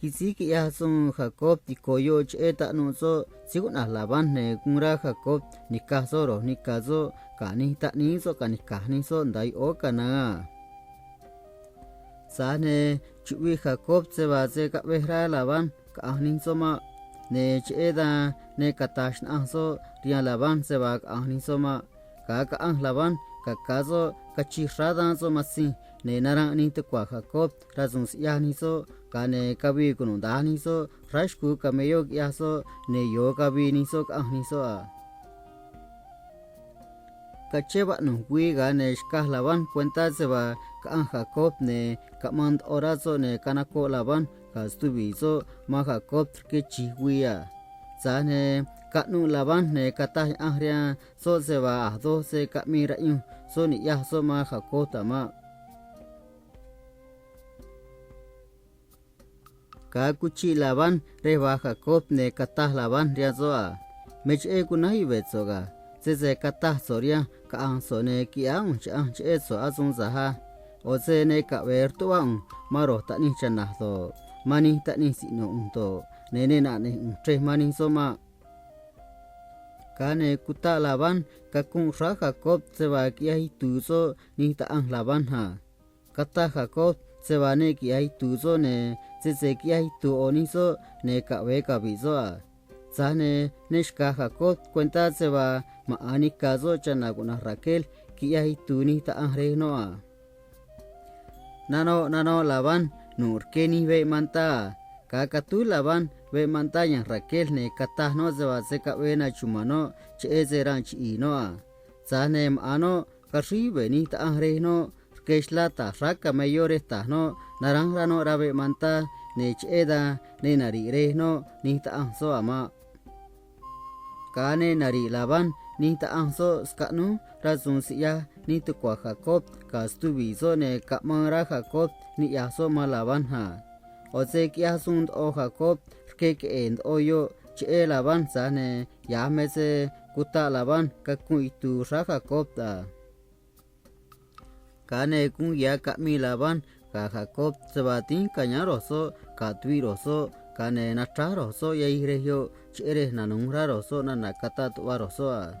kisi kia sung Jacob ti koyo che ta no so sigun Laban ne kungra Jacob nikah so ro nikah so kani ta ni so kanikah ni so ndai o kana sa ne chui Jacob se ba se ka behra Laban ka ni so ma ne che da ne katash na so ria Laban se ba ka ni so ma ka Laban ka kazo ka chi rada so masi ne narang ni te kwa Jacob razung sia ni so kane kabi kunung da ni so rashku kameyo ya so ne yo kabi ni so ka ni so a kacheba no wi ga ne shka Laban cuenta se ba ka Jacob ne kamand orazo ne kanako Laban ka stubi so ma Jacob ke chi wi a za ne ka nu Laban ne kata ahria so se ba do se ka mi ra yu so ni ya so ma Jacob tama ka kuchi Laban reba Jacob ne kata Laban ria zo a mech e kunai vetso ga se kata soria ka ang so ne ki ang cha che so azung za ha o se ne ka ver to ang maro ta ni chana so mani ta ni si no to ne na ne tre mani so ma ka ne kuta Laban ka kung ra Jacob se ba ki ai tu so ni ta ang Laban ha kata Jacob se ba ne ki ai tu so ne se ki ai tu oni so ne ka ve ka bi so a sa ne shka Jacob cuenta se ba ma ani kazo chana kuna Raquel ki ai tu ni ta ang re no a nano Laban nur ke ni ve manta ka tu Laban ve manta yang Raquel ne kata no se ba se ka ve na chumano che se ran chi no a sa ne ano ka ri ve ni ta ang re no keshla ta raka mayore ta no narang rano rabe manta ne cheda ne nari re no ni ta ang so ama ka ne nari Laban ni ta ang so skanu razun siya ni tu kwa Jacob ka stubi so ne ka mara Jacob ni ya so ma Laban ha o se kia sun o Jacob ke end o yo che Laban sa ne ya me se kuta Laban ka ku itu ra Jacob ta kane kung ya ka mi Laban ka Jacob sebati kanya roso ka tui roso kane na tra roso ya ire yo chere na nungra roso na nakata tuwa roso a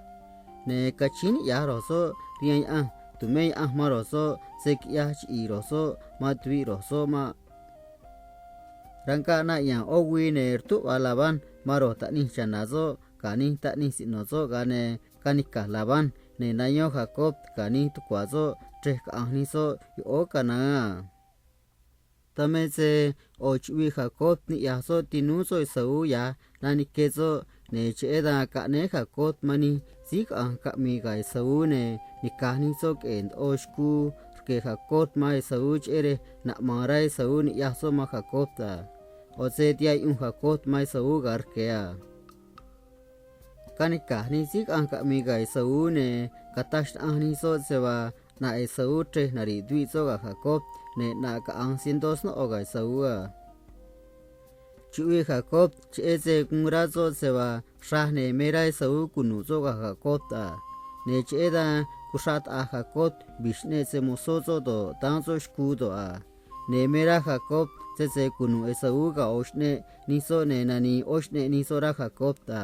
ne kachin ya roso rian a tume a ma roso sek ya chi roso ma tui roso ma rangka na yang owi ne tu Laban maro ta ni chanazo kani ta ni sinozo kane kanika Laban ne nayo Jacob kani tu kwazo tre ka ni so yo kana tame se o chui Jacob ni ya so tinu so sau ya nani kezo ne che da ka ne Jacob mani si ka mi ga sau ne ni ka ni so ken o sku ke Jacob mai sau chere na marai sau ni ya so ma Jacob ta o se dia un Jacob mai sau gar ke a kanika ni si ka mi ga sau ne katash ani so se ba na e sau tre nari dui so ga Jacob ne na ka ang sindos no oga sau a chui Jacob che se kungra so se ba sha ne mera sau kunu so ga Jacob ta ne che da kusat a Jacob bishne se moso so do tan so skudo a ne mera Jacob se kunu e sau ga oshne ni so ne nani oshne ni so ra Jacob ta